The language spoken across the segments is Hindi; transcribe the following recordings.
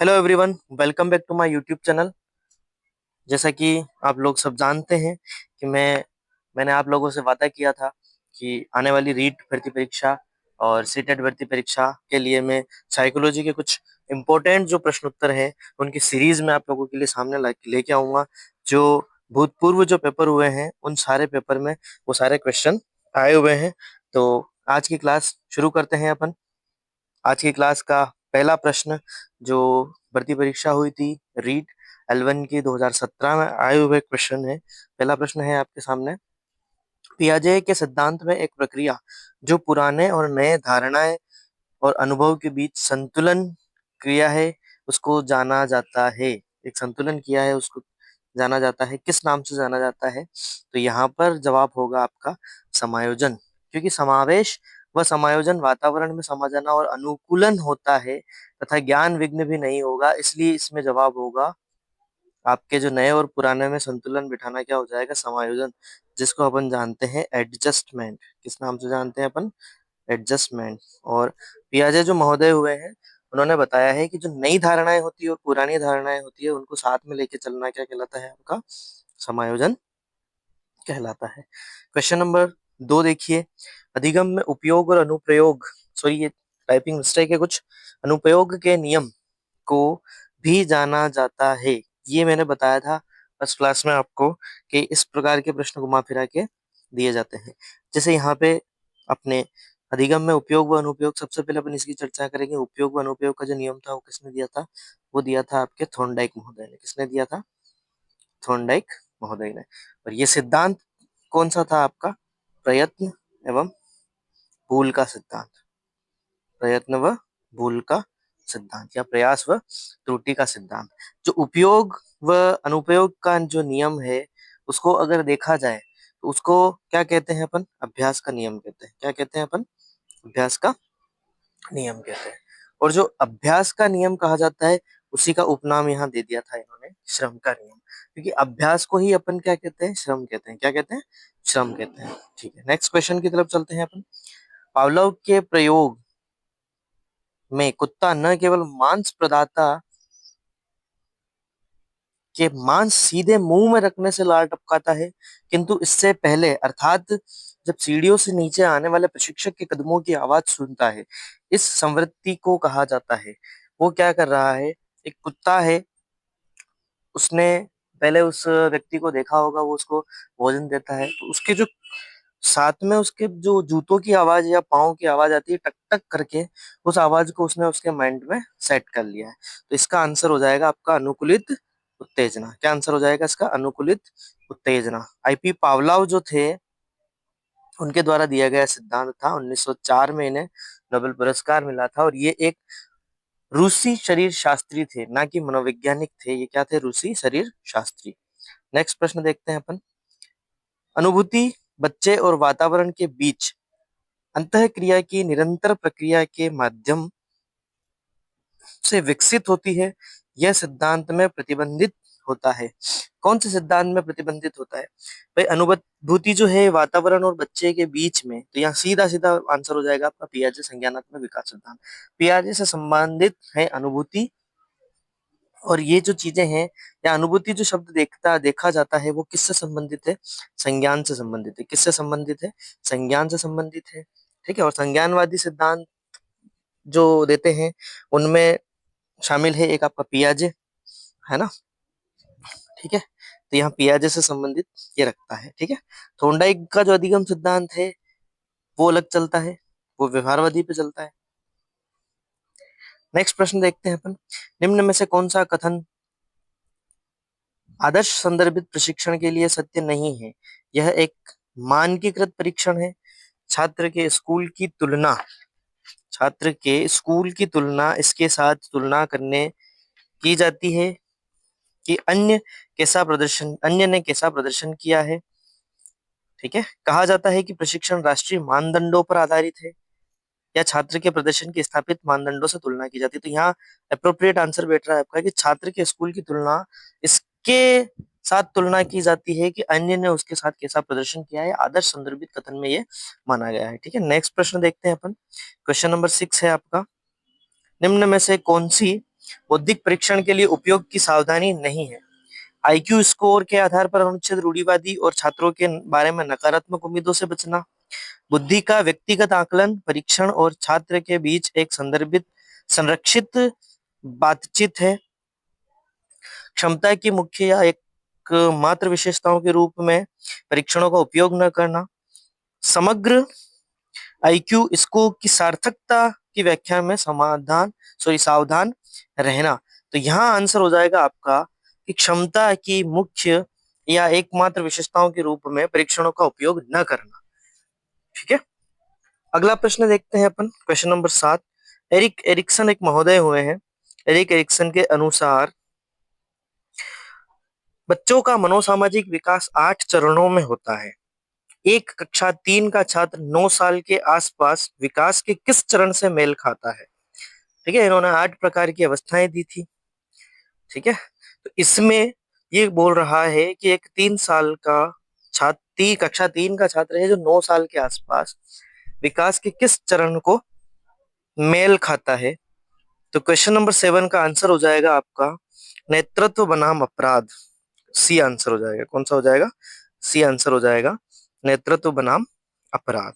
Hello everyone, welcome back to my YouTube channel. जैसा कि आप लोग सब जानते हैं कि मैंने आप लोगों से वादा किया था कि आने वाली रीट भर्ती परीक्षा और सीटेट भर्ती परीक्षा के लिए मैं साइकोलॉजी के कुछ इम्पोर्टेंट जो प्रश्न उत्तर हैं उनकी सीरीज में आप लोगों के लिए सामने लेके आऊंगा। जो भूतपूर्व जो पेपर हुए हैं उन सारे पेपर में वो सारे क्वेश्चन आए हुए हैं। तो आज की क्लास शुरू करते हैं अपन। आज की क्लास का पहला प्रश्न जो भर्ती परीक्षा हुई थी रीट L1 की 2017 में आए हुए क्वेश्चन है। पहला प्रश्न है आपके सामने। पियाजे के सिद्धांत में एक प्रक्रिया जो पुराने और नए धारणाएं और अनुभव के बीच संतुलन क्रिया है उसको जाना जाता है। एक संतुलन किया है उसको जाना जाता है, किस नाम से जाना जाता है? तो यहाँ पर जवाब होगा आपका समायोजन। क्योंकि समावेश व समायोजन वातावरण में समा जाना और अनुकूलन होता है तथा ज्ञान विघ्न भी नहीं होगा, इसलिए इसमें जवाब होगा आपके जो नए और पुराने में संतुलन बिठाना क्या हो जाएगा? समायोजन, जिसको अपन जानते हैं एडजस्टमेंट। किस नाम से जानते हैं अपन? एडजस्टमेंट। और पियाजे जो महोदय हुए हैं उन्होंने बताया है कि जो नई धारणाएं होती है और पुरानी धारणाएं होती है उनको साथ में लेके चलना क्या कहलाता है? आपका समायोजन कहलाता है। क्वेश्चन नंबर 2 देखिए। अधिगम में उपयोग और अनुप्रयोग, सॉरी ये टाइपिंग मिस्टेक है कुछ, अनुप्रयोग के नियम को भी जाना जाता है। ये मैंने बताया था फर्स्ट क्लास में आपको कि इस प्रकार के प्रश्न घुमा फिरा के दिए जाते हैं। जैसे यहाँ पे अपने अधिगम में उपयोग व अनुपयोग, सबसे पहले अपन इसकी चर्चा करेंगे। उपयोग व अनुपयोग का जो नियम था वो किसने दिया था? वो दिया था आपके थॉर्नडाइक महोदय ने। किसने दिया था? थॉर्नडाइक महोदय ने। और ये सिद्धांत कौन सा था आपका? प्रयत्न एवं भूल का सिद्धांत। प्रयत्न व भूल का सिद्धांत या प्रयास व त्रुटि का सिद्धांत। जो उपयोग व अनुपयोग का जो नियम है उसको अगर देखा जाए तो उसको क्या कहते हैं अपन? अभ्यास का नियम कहते हैं। क्या कहते हैं अपन? अभ्यास का नियम कहते हैं। और जो अभ्यास का नियम कहा जाता है उसी का उपनाम यहाँ दे दिया था इन्होंने, श्रम का नियम। क्योंकि अभ्यास को ही अपन क्या कहते हैं? श्रम कहते हैं। क्या कहते हैं? श्रम कहते हैं। ठीक है, नेक्स्ट क्वेश्चन की तरफ चलते हैं अपन। पावलोव के प्रयोग में कुत्ता न केवल मांस प्रदाता के मांस सीधे मुंह में रखने से लार टपकाता है, किंतु इससे पहले अर्थात जब सीढ़ियों से नीचे आने वाले प्रशिक्षक के कदमों की आवाज सुनता है, इस संवृत्ति को कहा जाता है। वो क्या कर रहा है? एक कुत्ता है, उसने पहले उस व्यक्ति को देखा होगा, वो उसको भोजन देता है तो उसके जो साथ में उसके जो जूतों की आवाज या पाँव की आवाज आती है टक टक करके, उस आवाज को उसने उसके माइंड में सेट कर लिया है। तो इसका आंसर हो जाएगा आपका अनुकूलित उत्तेजना। क्या आंसर हो जाएगा इसका? अनुकूलित उत्तेजना। आईपी पावलोव जो थे उनके द्वारा दिया गया सिद्धांत था। 1904 में इन्हें नोबेल पुरस्कार मिला था। और ये एक रूसी शरीर शास्त्री थे, ना कि मनोवैज्ञानिक थे। ये क्या थे? रूसी शरीर शास्त्री। नेक्स्ट प्रश्न देखते हैं अपन। अनुभूति बच्चे और वातावरण के बीच अंतःक्रिया की निरंतर प्रक्रिया के माध्यम से विकसित होती है। यह सिद्धांत में प्रतिबंधित होता है। कौन से सिद्धांत में प्रतिबंधित होता है भाई? अनुभूति जो है वातावरण और बच्चे के बीच में, तो यहाँ सीधा सीधा आंसर हो जाएगा आपका पियाजे संज्ञानात्मक विकास सिद्धांत। पियाजे से संबंधित है अनुभूति। और ये जो चीजें हैं या अनुभूति जो शब्द देखा जाता है वो किससे संबंधित है? संज्ञान से संबंधित है। किससे संबंधित है? संज्ञान से संबंधित है। ठीक है। और संज्ञानवादी सिद्धांत जो देते हैं उनमें शामिल है एक आपका पियाजे, है ना? ठीक है। तो यहाँ पियाजे से संबंधित ये रखता है। ठीक है। थोंडाइक का जो अधिगम सिद्धांत है वो अलग चलता है, वो व्यवहारवादी पे चलता है। नेक्स्ट प्रश्न देखते हैं अपन। निम्न में से कौन सा कथन आदर्श संदर्भित प्रशिक्षण के लिए सत्य नहीं है? यह एक मानकीकृत परीक्षण है। छात्र के स्कूल की तुलना छात्र के स्कूल की तुलना इसके साथ तुलना करने की जाती है कि अन्य ने कैसा प्रदर्शन किया है। ठीक है। कहा जाता है कि प्रशिक्षण राष्ट्रीय मानदंडों पर आधारित है या छात्र के प्रदर्शन की स्थापित मानदंडों से तुलना की जाती है। तो यहाँ अप्रोप्रिएट आंसर बैठ रहा है आपका कि छात्र के स्कूल की तुलना इसके साथ तुलना की जाती है कि अन्य ने उसके साथ कैसा प्रदर्शन किया है। आदर्श संदर्भित कथन में ये माना गया है। ठीक है। नेक्स्ट प्रश्न देखते हैं अपन। क्वेश्चन नंबर 6 है आपका। निम्न में से कौन सी बौद्धिक परीक्षण के लिए उपयोग की सावधानी नहीं है। आईक्यू स्कोर के आधार पर अनुच्छेद रूढ़िवादी और छात्रों के बारे में नकारात्मक उम्मीदों से बचना। बुद्धि का व्यक्तिगत आकलन परीक्षण और छात्र के बीच एक संदर्भित संरक्षित बातचीत है। क्षमता की मुख्य या एक मात्र विशेषताओं के रूप में परीक्षणों का उपयोग न करना। समग्र आईक्यू स्कोर की सार्थकता की व्याख्या में सावधान रहना। तो यहाँ आंसर हो जाएगा आपका कि क्षमता की मुख्य या एकमात्र विशेषताओं के रूप में परीक्षणों का उपयोग न करना। ठीक है, अगला प्रश्न देखते हैं अपन, क्वेश्चन नंबर 7। एरिक एरिक्सन एक महोदय हुए हैं। एरिक एरिक्सन के अनुसार बच्चों का मनोसामाजिक विकास 8 चरणों में होता है। एक कक्षा 3 का छात्र 9 साल के आसपास विकास के किस चरण से मेल खाता है? ठीक है, इन्होंने 8 प्रकार की अवस्थाएं दी थी। ठीक है, तो इसमें ये बोल रहा है कि एक 3 साल का छात्र, कक्षा 3 का छात्र है जो 9 साल के आसपास विकास के किस चरण को मेल खाता है? तो क्वेश्चन नंबर 7 का आंसर हो जाएगा आपका नेतृत्व बनाम अपराध। सी आंसर हो जाएगा। कौन सा हो जाएगा? सी आंसर हो जाएगा, नेतृत्व बनाम अपराध।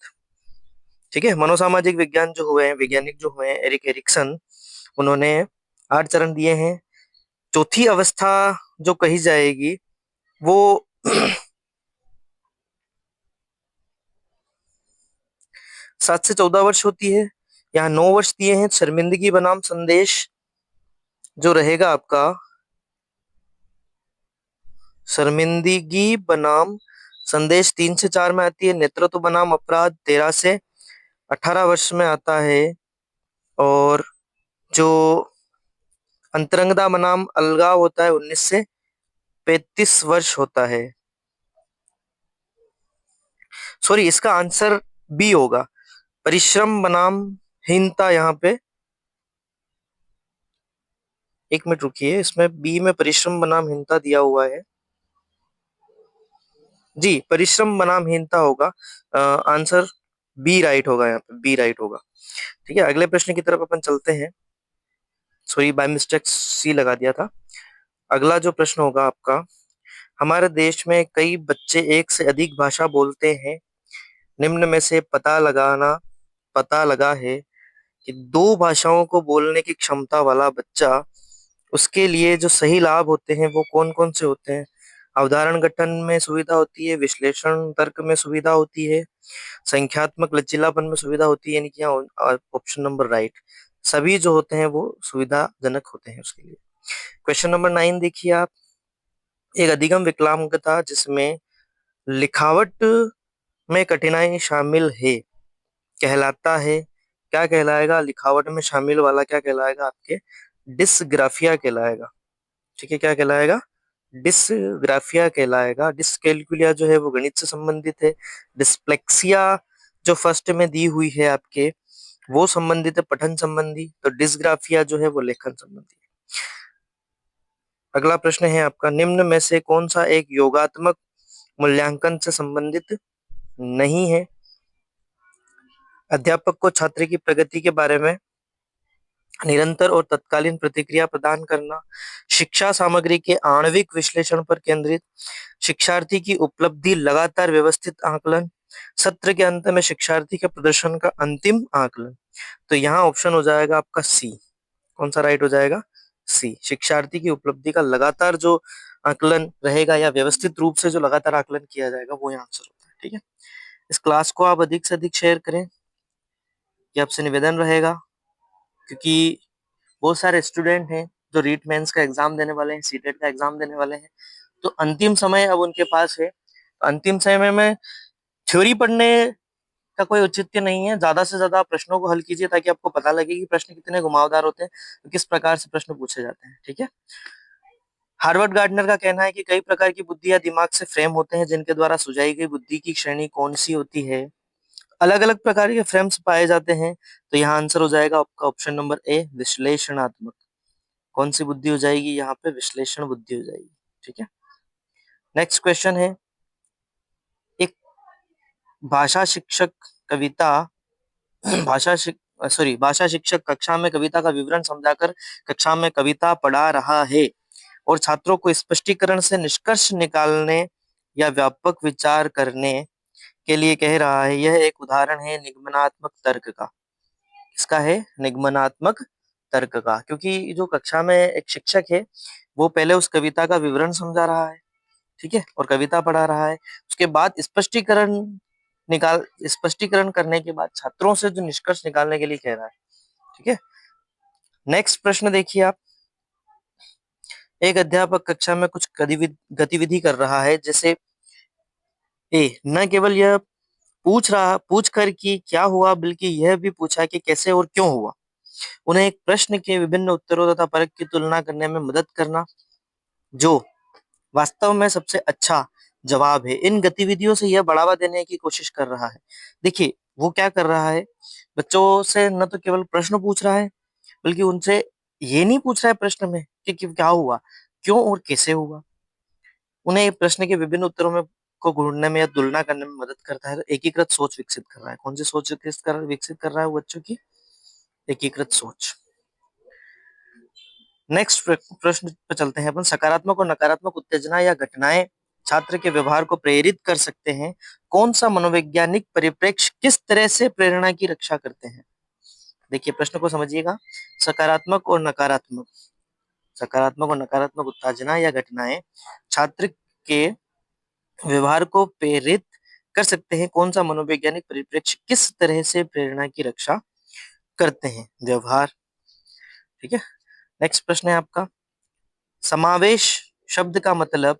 ठीक है, मनोसामाजिक विज्ञान जो हुए हैं, वैज्ञानिक जो हुए हैं एरिक एरिक्सन, उन्होंने 8 चरण दिए हैं। चौथी अवस्था जो कही जाएगी वो 7 से 14 वर्ष होती है। यहाँ 9 वर्ष दिए हैं। शर्मिंदगी बनाम संदेश जो रहेगा आपका, शर्मिंदगी बनाम संदेश 3 से 4 में आती है। नेतृत्व बनाम अपराध 13 से 18 वर्ष में आता है। और जो अंतरंगता बनाम अलगाव होता है 19 से 35 वर्ष होता है। सॉरी, इसका आंसर बी होगा, परिश्रम बनाम हीनता। यहाँ पे एक मिनट रुकिए, इसमें बी में परिश्रम बनाम हीनता दिया हुआ है। जी, परिश्रम बनाम हीनता होगा। आंसर बी राइट होगा, यहाँ पे बी राइट होगा। ठीक है, अगले प्रश्न की तरफ अपन चलते हैं। सॉरी, बाय मिस्टेक सी लगा दिया था। अगला जो प्रश्न होगा आपका, हमारे देश में कई बच्चे एक से अधिक भाषा बोलते हैं। निम्न में से पता लगा है कि 2 भाषाओं को बोलने की क्षमता वाला बच्चा, उसके लिए जो सही लाभ होते हैं वो कौन कौन से होते हैं? अवधारण गठन में सुविधा होती है, विश्लेषण तर्क में सुविधा होती है, संख्यात्मक लचीलापन में सुविधा होती है, यानी कि ऑप्शन नंबर राइट, सभी जो होते हैं वो सुविधाजनक होते हैं उसके लिए। क्वेश्चन नंबर 9 देखिए आप। एक अधिगम विकलांग था जिसमें लिखावट में कठिनाई शामिल है, कहलाता है, क्या कहलाएगा? लिखावट में शामिल वाला क्या कहलाएगा? आपके डिसग्राफिया कहलाएगा। ठीक है, क्या कहलाएगा? डिसग्राफिया कहलाएगा। डिसकैलकुलिया जो है वो गणित से संबंधित है। डिस्प्लेक्सिया जो फर्स्ट में दी हुई है आपके, वो संबंधित है पठन संबंधी। तो डिसग्राफिया जो है वो लेखन संबंधी है। अगला प्रश्न है आपका, निम्न में से कौन सा एक योगात्मक मूल्यांकन से संबंधित नहीं है? अध्यापक को छात्र की प्रगति के बारे में निरंतर और तत्कालीन प्रतिक्रिया प्रदान करना, शिक्षा सामग्री के आणविक विश्लेषण पर केंद्रित, शिक्षार्थी की उपलब्धि लगातार व्यवस्थित आकलन, सत्र के अंत में शिक्षार्थी के प्रदर्शन का अंतिम आकलन। तो यहाँ ऑप्शन हो जाएगा आपका सी। कौन सा राइट हो जाएगा? सी, शिक्षार्थी की उपलब्धि का लगातार जो आकलन रहेगा या व्यवस्थित रूप से जो लगातार आकलन किया जाएगा वो यहाँ आंसर होता है। ठीक है, इस क्लास को आप अधिक से अधिक शेयर करें, ये आपसे निवेदन रहेगा, क्योंकि बहुत सारे स्टूडेंट हैं जो रीट मेंस का एग्जाम देने वाले हैं, सीटेट का एग्जाम देने वाले हैं। तो अंतिम समय अब उनके पास है। तो अंतिम समय में थ्योरी पढ़ने का कोई औचित्य नहीं है। ज्यादा से ज्यादा प्रश्नों को हल कीजिए ताकि आपको पता लगे कि प्रश्न कितने घुमावदार होते हैं, तो किस प्रकार से प्रश्न पूछे जाते हैं। ठीक है, हार्वर्ड गार्डनर का कहना है कि कई प्रकार की बुद्धि या दिमाग से फ्रेम होते हैं जिनके द्वारा सुझाई गई बुद्धि की श्रेणी कौन सी होती है? अलग अलग प्रकार के फ्रेम्स पाए जाते हैं। तो यहाँ आंसर हो जाएगा आपका ऑप्शन नंबर ए, विश्लेषणात्मक। कौन सी बुद्धि हो जाएगी यहाँ पे? विश्लेषण बुद्धि हो जाएगी। ठीक है, नेक्स्ट क्वेश्चन है, एक भाषा शिक्षक कविता भाषा शिक, सॉरी, भाषा शिक्षक कक्षा में कविता का विवरण समझाकर कक्षा में कविता पढ़ा रहा है और छात्रों को स्पष्टीकरण से निष्कर्ष निकालने या व्यापक विचार करने के लिए कह रहा है। यह एक उदाहरण है निगमनात्मक तर्क का। किसका है? निगमनात्मक तर्क का। क्योंकि जो कक्षा में एक शिक्षक है वो पहले उस कविता का विवरण समझा रहा है, ठीक है, और कविता पढ़ा रहा है। उसके बाद स्पष्टीकरण करने के बाद छात्रों से जो निष्कर्ष निकालने के लिए कह रहा है, ठीक है। नेक्स्ट प्रश्न देखिए आप। एक अध्यापक कक्षा में कुछ गतिविधि कर रहा है, जैसे न केवल यह पूछ कर कि क्या हुआ, बल्कि यह भी पूछा कि कैसे और क्यों हुआ। उन्हें एक प्रश्न के विभिन्न उत्तरों तथा फर्क की तुलना करने में मदद करना, जो वास्तव में सबसे अच्छा जवाब है। इन गतिविधियों से यह बढ़ावा देने की कोशिश कर रहा है। देखिए वो क्या कर रहा है, बच्चों से न तो केवल प्रश्न पूछ रहा है, बल्कि उनसे ये नहीं पूछ रहा है प्रश्न में कि क्या हुआ, क्यों और कैसे हुआ। उन्हें प्रश्न के विभिन्न उत्तरों में को ढूंढने में या तुलना करने में मदद करता है। तो एकीकृत सोच विकसित कर रहा है। कौन सी सोच विकसित कर रहा है वो बच्चों की? एकीकृत सोच। नेक्स्ट प्रश्न पे चलते हैं अपन। सकारात्मक और नकारात्मक उत्तेजना या घटनाएं छात्र के व्यवहार को प्रेरित कर सकते हैं। कौन सा मनोवैज्ञानिक परिप्रेक्ष्य किस तरह से प्रेरणा की रक्षा करते हैं? देखिए प्रश्न को समझिएगा। सकारात्मक और नकारात्मक सकारात्मक और नकारात्मक उत्तेजना या घटनाएं छात्र के व्यवहार को प्रेरित कर सकते हैं। कौन सा मनोवैज्ञानिक परिप्रेक्ष्य किस तरह से प्रेरणा की रक्षा करते हैं? व्यवहार, ठीक है। नेक्स्ट प्रश्न है आपका। समावेश शब्द का मतलब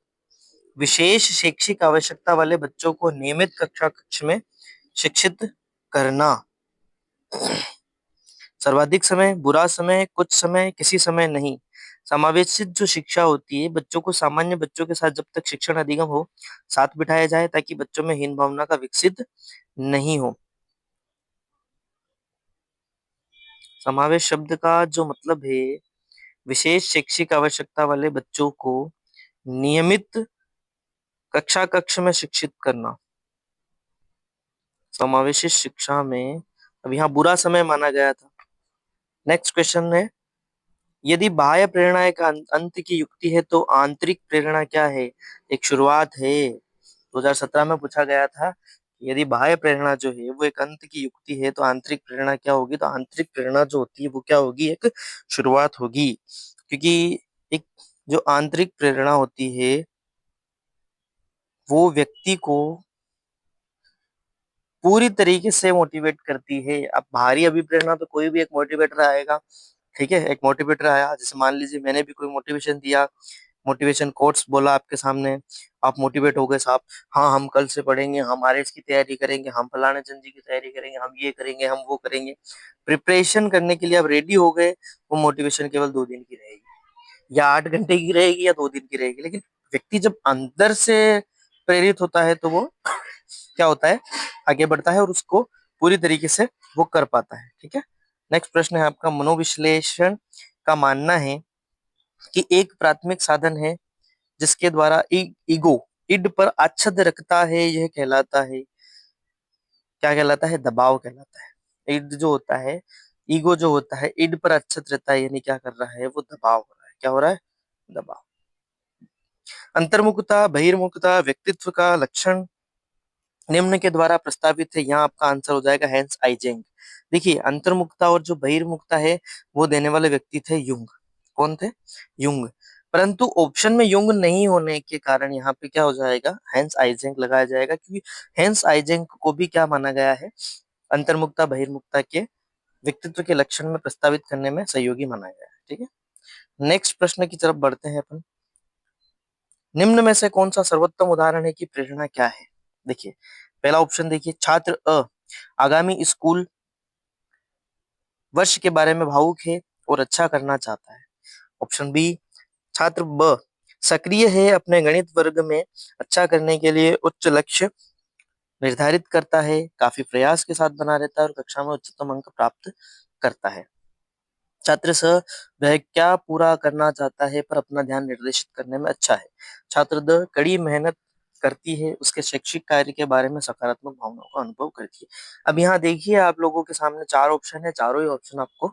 विशेष शैक्षिक आवश्यकता वाले बच्चों को नियमित कक्ष में शिक्षित करना। सर्वाधिक समय, बुरा समय, कुछ समय, किसी समय नहीं। समावेशित जो शिक्षा होती है, बच्चों को सामान्य बच्चों के साथ जब तक शिक्षण अधिगम हो साथ बिठाया जाए, ताकि बच्चों में हीन भावना का विकसित नहीं हो। समावेश शब्द का जो मतलब है विशेष शैक्षिक आवश्यकता वाले बच्चों को नियमित कक्ष में शिक्षित करना। समावेशी शिक्षा में अब यहाँ बुरा समय माना गया था। नेक्स्ट क्वेश्चन है, यदि बाह्य प्रेरणा एक अंत की युक्ति है तो आंतरिक प्रेरणा क्या है? एक शुरुआत है। 2017 में पूछा गया था, यदि बाह्य प्रेरणा जो है वो एक अंत की युक्ति है तो आंतरिक प्रेरणा क्या होगी? तो आंतरिक प्रेरणा जो होती है वो क्या होगी? एक शुरुआत होगी। क्योंकि एक जो आंतरिक प्रेरणा होती है वो व्यक्ति को पूरी तरीके से मोटिवेट करती है। अब बाहरी अभिप्रेरणा तो कोई भी एक मोटिवेटर आएगा, ठीक है, एक मोटिवेटर आया, जैसे मान लीजिए मैंने भी कोई मोटिवेशन दिया, मोटिवेशन कोट्स बोला आपके सामने, आप मोटिवेट हो गए साहब, हाँ हम कल से पढ़ेंगे, हम आरएस की तैयारी करेंगे, हम फलाने चंद जी की तैयारी करेंगे, हम ये करेंगे, हम वो करेंगे। प्रिपरेशन करने के लिए आप रेडी हो गए, वो मोटिवेशन केवल 2 दिन की रहेगी, या 8 घंटे की रहेगी, या 2 दिन की रहेगी। लेकिन व्यक्ति जब अंदर से प्रेरित होता है तो वो क्या होता है, आगे बढ़ता है और उसको पूरी तरीके से वो कर पाता है, ठीक है। नेक्स्ट प्रश्न है आपका। मनोविश्लेषण का मानना है कि एक प्राथमिक साधन है जिसके द्वारा ईगो इड पर आच्छद रखता है, यह कहलाता है, क्या कहलाता है? दबाव कहलाता है। इड जो होता है, ईगो जो होता है, इड पर आच्छद रहता है, यानी क्या कर रहा है? वो दबाव हो रहा है। क्या हो रहा है? दबाव। अंतर्मुखता, बहिर्मुखता व्यक्तित्व का लक्षण निम्न के द्वारा प्रस्तावित है। यहाँ आपका आंसर हो जाएगा हैंस आइजेंग। देखिए अंतर्मुखता और जो बहिर्मुखता है वो देने वाले व्यक्ति थे युंग। कौन थे? युंग। परंतु ऑप्शन में युंग नहीं होने के कारण यहाँ पे क्या हो जाएगा? हैंस आइजेंग लगाया जाएगा, क्योंकि हैंस आइजेंग को भी क्या माना गया है? अंतर्मुखता बहिर्मुखता के व्यक्तित्व के लक्षण में प्रस्तावित करने में सहयोगी माना गया है, ठीक है। नेक्स्ट प्रश्न की तरफ बढ़ते हैं अपन। निम्न में से कौन सा सर्वोत्तम उदाहरण है कि प्रेरणा क्या है? देखिए पहला ऑप्शन देखिए, छात्र अ आगामी स्कूल वर्ष के बारे में भावुक है और अच्छा करना चाहता है। ऑप्शन बी, छात्र ब सक्रिय है, अपने गणित वर्ग में अच्छा करने के लिए उच्च लक्ष्य निर्धारित करता है, काफी प्रयास के साथ बना रहता है और कक्षा में उच्चतम अंक प्राप्त करता है। छात्र स वह क्या पूरा करना चाहता है पर अपना ध्यान निर्देशित करने में अच्छा है। छात्र द कड़ी मेहनत करती है, उसके शैक्षिक कार्य के बारे में सकारात्मक भावनाओं का अनुभव करती है। अब यहाँ देखिए आप लोगों के सामने चार ऑप्शन है, चारों ही ऑप्शन आपको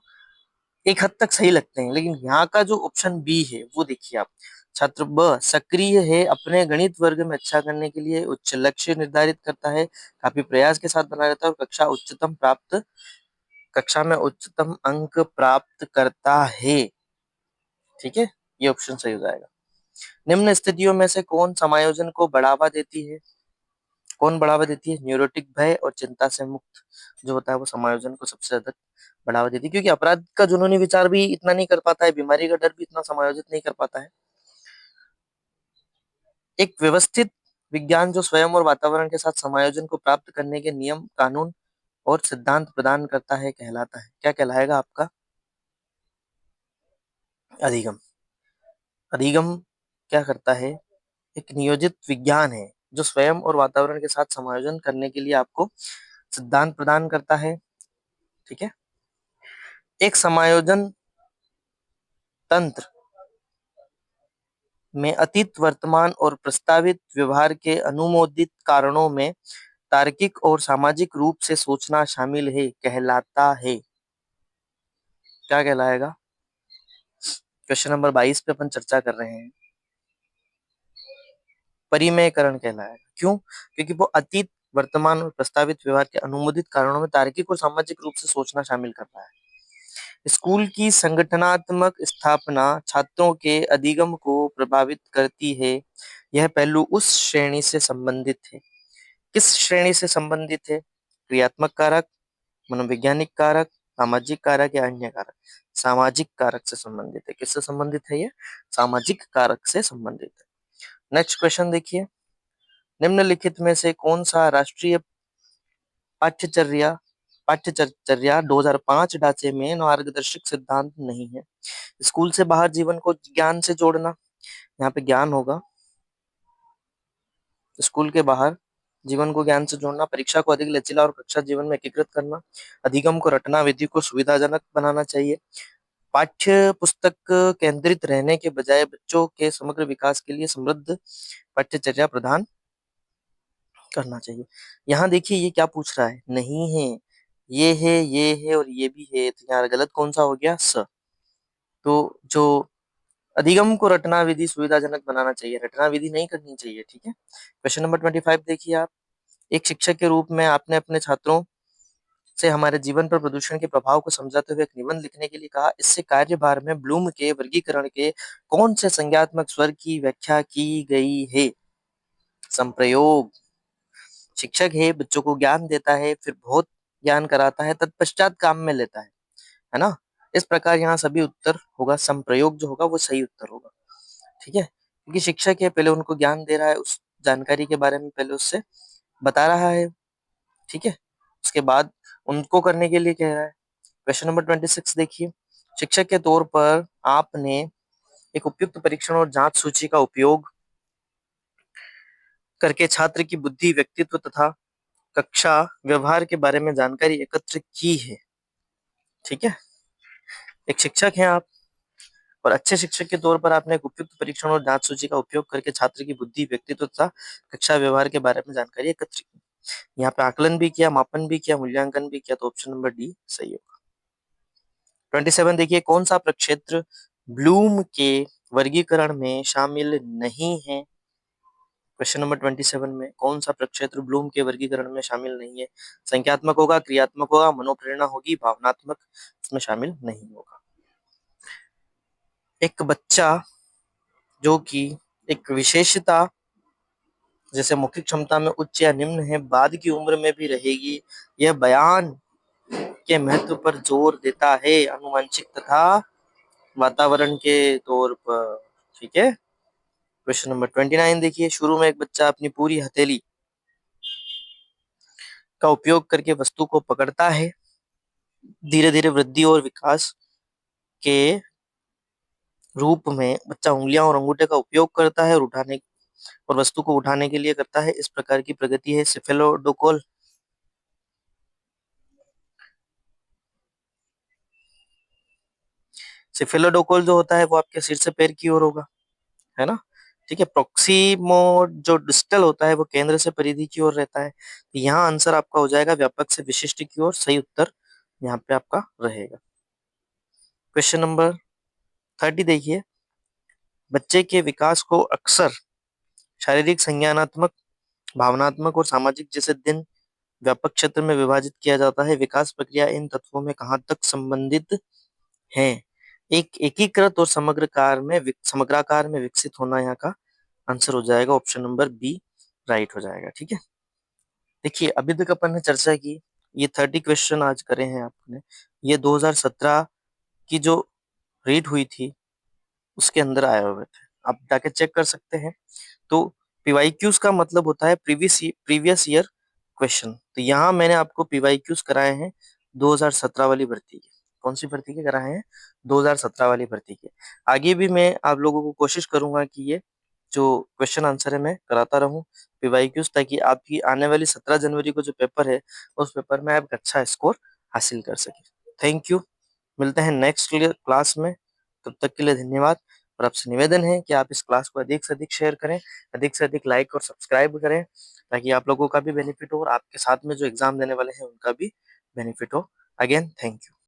एक हद तक सही लगते हैं, लेकिन यहाँ का जो ऑप्शन बी है वो देखिए आप। छात्र ब सक्रिय है, अपने गणित वर्ग में अच्छा करने के लिए उच्च लक्ष्य निर्धारित करता है, काफी प्रयास के साथ बना रहता है और कक्षा में उच्चतम अंक प्राप्त करता है। ठीक है, ये ऑप्शन सही हो जाएगा। निम्न स्थितियों में से कौन समायोजन को बढ़ावा देती है? कौन बढ़ावा देती है? न्यूरोटिक भय और चिंता से मुक्त जो होता है वो समायोजन को सबसे ज्यादा बढ़ावा देती है, क्योंकि अपराध का जुनूनी विचार भी इतना नहीं कर पाता है, बीमारी का डर भी इतना समायोजित नहीं कर पाता है। एक व्यवस्थित विज्ञान जो स्वयं और वातावरण के साथ समायोजन को प्राप्त करने के नियम, कानून और सिद्धांत प्रदान करता है कहलाता है। क्या कहलाएगा आपका? अधिगम। अधिगम क्या करता है? एक नियोजित विज्ञान है जो स्वयं और वातावरण के साथ समायोजन करने के लिए आपको सिद्धांत प्रदान करता है। ठीक है, एक समायोजन तंत्र में अतीत, वर्तमान और प्रस्तावित व्यवहार के अनुमोदित कारणों में तार्किक और सामाजिक रूप से सोचना शामिल है कहलाता है। क्या कहलाएगा? क्वेश्चन नंबर 22 पे अपन चर्चा कर रहे हैं। परिमेयकरण कहलाएगा। क्यों? क्योंकि वो अतीत, वर्तमान और प्रस्तावित व्यवहार के अनुमोदित कारणों में तार्किक और सामाजिक रूप से सोचना शामिल कर रहा है। स्कूल की संगठनात्मक स्थापना छात्रों के अधिगम को प्रभावित करती है। यह पहलू उस श्रेणी से संबंधित है। किस श्रेणी से संबंधित है? क्रियात्मक कारक, मनोवैज्ञानिक कारक, सामाजिक कारक या अन्य कारक? सामाजिक कारक से संबंधित है। किससे संबंधित है ये? सामाजिक कारक से संबंधित है। नेक्स्ट क्वेश्चन देखिए। निम्नलिखित में से कौन सा राष्ट्रीय पाठ्यचर्या पाठ्यचर्या 2005 ढांचे में मार्गदर्शक सिद्धांत नहीं है? स्कूल से बाहर जीवन को ज्ञान से जोड़ना, यहाँ पे ज्ञान होगा। स्कूल के बाहर जीवन को ज्ञान से जोड़ना, परीक्षा को अधिक लचीला और कक्षा जीवन में एकीकृत करना, अधिगम को रटना, विधि को सुविधाजनक बनाना चाहिए, पाठ्य पुस्तक केंद्रित रहने के बजाय बच्चों के समग्र विकास के लिए समृद्ध पाठ्यचर्या प्रदान करना चाहिए। यहाँ देखिए ये क्या पूछ रहा है? नहीं है, ये है और ये भी है, तो यहाँ गलत कौन सा हो गया? स। तो जो अधिगम को रटना, विधि सुविधाजनक बनाना चाहिए, रटना विधि नहीं करनी चाहिए। ठीक है, क्वेश्चन नंबर 25 देखिए आप। एक शिक्षक के रूप में आपने अपने छात्रों से हमारे जीवन पर प्रदूषण के प्रभाव को समझाते हुए एक निबंध लिखने के लिए कहा। इससे कार्यभार में ब्लूम के वर्गीकरण के कौन से संज्ञात्मक स्वर की व्याख्या की गई है? संप्रयोग। शिक्षक है, बच्चों को ज्ञान देता है, फिर बहुत ज्ञान कराता है, तत्पश्चात काम में लेता है ना? इस प्रकार यहाँ सभी उत्तर होगा, संप्रयोग जो होगा वो सही उत्तर होगा। ठीक है, क्योंकि शिक्षक है, पहले उनको ज्ञान दे रहा है, उस जानकारी के बारे में पहले उससे बता रहा है। ठीक है, उसके बाद उनको करने के लिए कह रहा है। क्वेश्चन नंबर 26 देखिए। शिक्षक के तौर पर आपने एक उपयुक्त परीक्षण और जांच सूची का उपयोग करके छात्र की बुद्धि, व्यक्तित्व तथा कक्षा व्यवहार के बारे में जानकारी एकत्र की है। ठीक है, एक शिक्षक हैं आप और अच्छे शिक्षक के तौर पर आपने एक उपयुक्त परीक्षण और जांच सूची का उपयोग करके छात्र की बुद्धि, व्यक्तित्व तथा कक्षा व्यवहार के बारे में जानकारी एकत्र की। यहाँ पे आकलन भी किया, मापन भी किया, मूल्यांकन भी किया, तो ऑप्शन नंबर डी सही होगा। 27 देखिए। कौन सा प्रक्षेत्र ब्लूम के वर्गीकरण में शामिल नहीं है? क्वेश्चन नंबर 27 में कौन सा प्रक्षेत्र ब्लूम के वर्गीकरण में शामिल नहीं है? संख्यात्मक होगा, क्रियात्मक होगा, मनोप्रेरणा होगी, भावनात्मक इसमें शामिल नहीं होगा। एक बच्चा जो कि एक विशेषता जैसे मौखिक क्षमता में उच्च या निम्न है, बाद की उम्र में भी रहेगी। यह बयान के महत्व पर जोर देता है, आनुवंशिक तथा वातावरण के तौर पर। ठीक है, क्वेश्चन नंबर 29 देखिए। शुरू में एक बच्चा अपनी पूरी हथेली का उपयोग करके वस्तु को पकड़ता है। धीरे धीरे वृद्धि और विकास के रूप में बच्चा उंगलियां और अंगूठे का उपयोग करता है और वस्तु को उठाने के लिए करता है। इस प्रकार की प्रगति है सिफेलोडोकोल। सिफेलोडोकोल जो होता है वो आपके सिर से पैर की ओर होगा, है ना? ठीक है। प्रॉक्सिमो जो डिस्टल होता है वो केंद्र से परिधि की ओर रहता है। तो यहाँ आंसर आपका हो जाएगा व्यापक से विशिष्ट की ओर। सही उत्तर यहाँ पे आपका रहेगा। क्वेश्चन नंबर 30 देखिए, बच्चे के विकास को अक्सर शारीरिक, संज्ञानात्मक, भावनात्मक और सामाजिक जैसे दिन व्यापक क्षेत्र में विभाजित किया जाता है। विकास प्रक्रिया इन तत्वों में कहाँ तक संबंधित है? एक एकीकृत और समग्राकार में विकसित होना यहाँ का आंसर हो जाएगा। ऑप्शन नंबर बी राइट हो जाएगा। ठीक है। देखिए, अभी तक अपन ने चर्चा की, ये 30 क्वेश्चन आज करे हैं आपने, ये 2017 की जो रीट हुई थी उसके अंदर आए हुए थे। आप जाके चेक कर सकते हैं। तो पीवाईक्यूज का मतलब होता है प्रीवियस ईयर क्वेश्चन। तो यहाँ मैंने आपको पीवाईक्यूज कराए हैं 2017 वाली भर्ती के। कौन सी भर्ती के कराए हैं? 2017 वाली भर्ती के। आगे भी मैं आप लोगों को कोशिश करूंगा कि ये जो क्वेश्चन आंसर है मैं कराता रहूं पीवाईक्यूज, ताकि आपकी आने वाली 17 जनवरी को जो पेपर है उस पेपर में आप अच्छा स्कोर हासिल कर सके। Thank you. मिलते हैं नेक्स्ट क्लास में। तब तक के लिए धन्यवाद। और आपसे निवेदन है कि आप इस क्लास को अधिक से अधिक शेयर करें, अधिक से अधिक लाइक और सब्सक्राइब करें, ताकि आप लोगों का भी बेनिफिट हो और आपके साथ में जो एग्जाम देने वाले हैं उनका भी बेनिफिट हो। Again thank you.